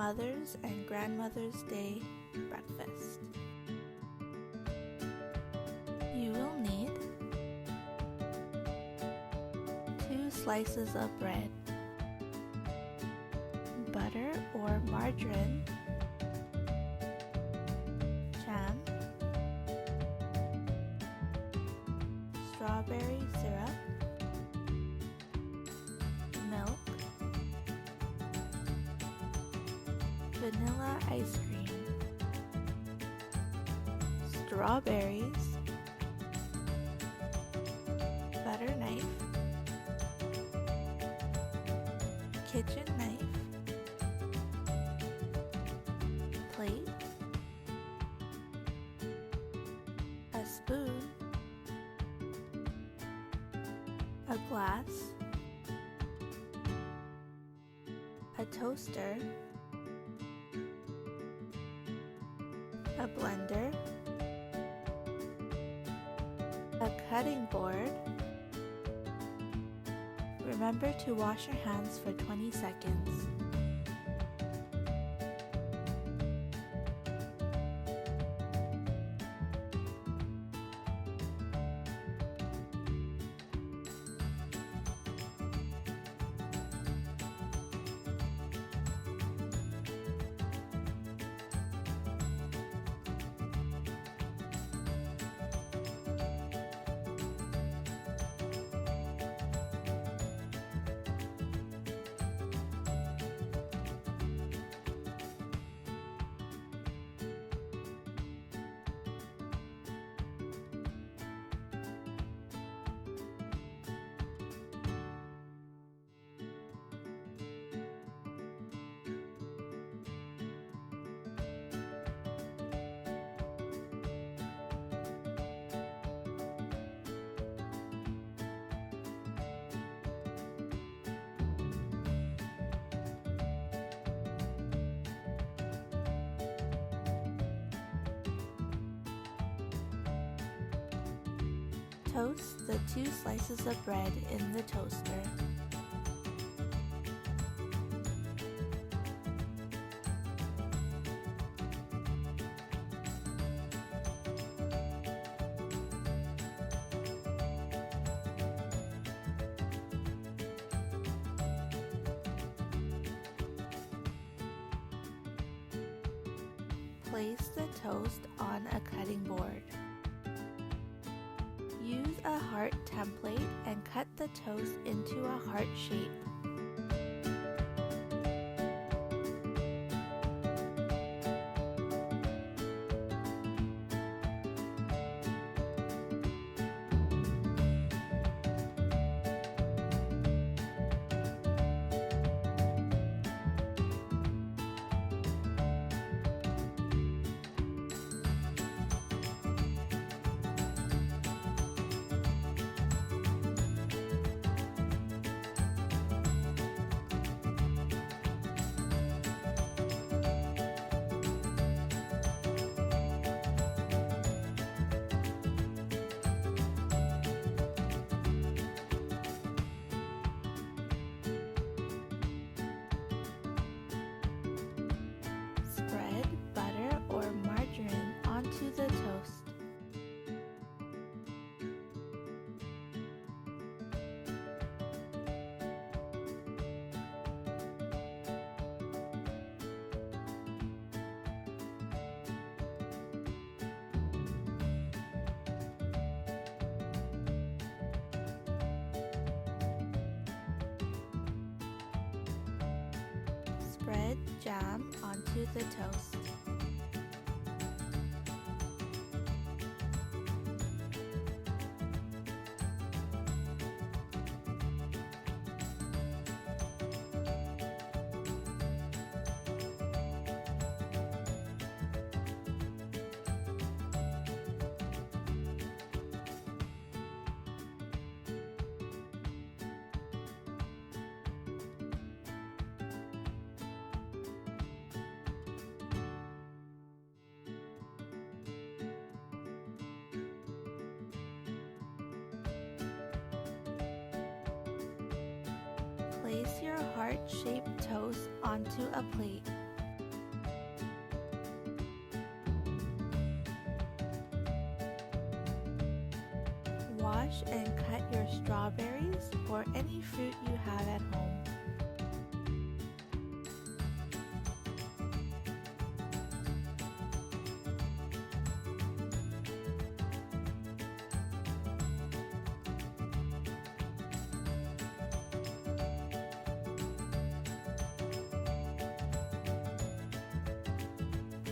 Mother's and Grandmother's Day breakfast. You will need 2 slices of bread, butter or margarine, jam, strawberry syrup, milk, vanilla ice cream, strawberries, butter knife, kitchen knife, plate, a spoon, a glass, a toaster, a blender, a cutting board. Remember to wash your hands for 20 seconds. Toast the 2 slices of bread in the toaster. Place the toast on a cutting board. Use a heart template and cut the toast into a heart shape. Spread butter or margarine onto the toast. Spread jam onto the toast. Place your heart-shaped toast onto a plate. wash and cut your strawberries or any fruit you have at home.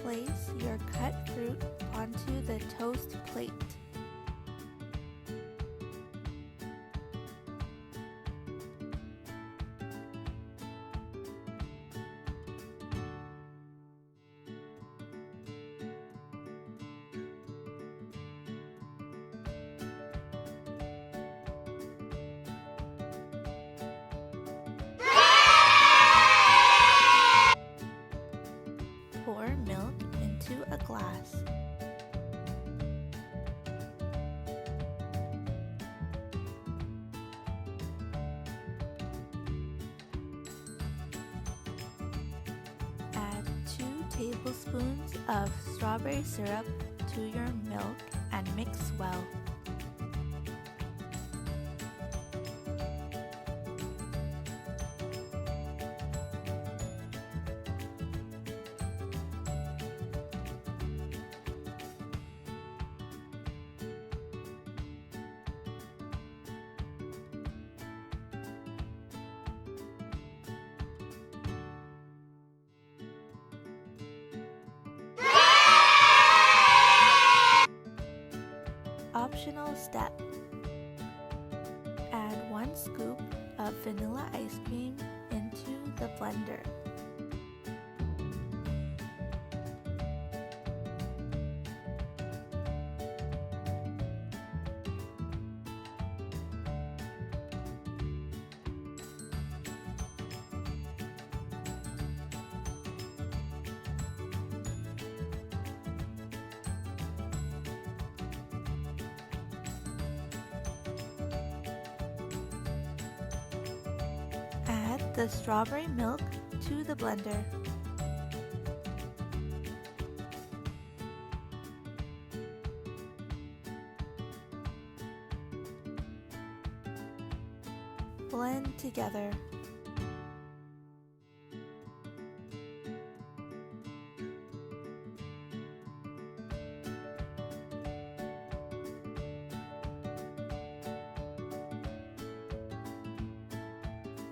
Place your cut fruit onto the toast plate. Pour milk into a glass. Add 2 tablespoons of strawberry syrup to your milk and mix well. Optional step. Add 1 scoop of vanilla ice cream into the blender. Add the strawberry milk to the blender. Blend together.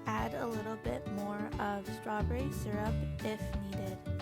Add a little bit more of strawberry syrup if needed.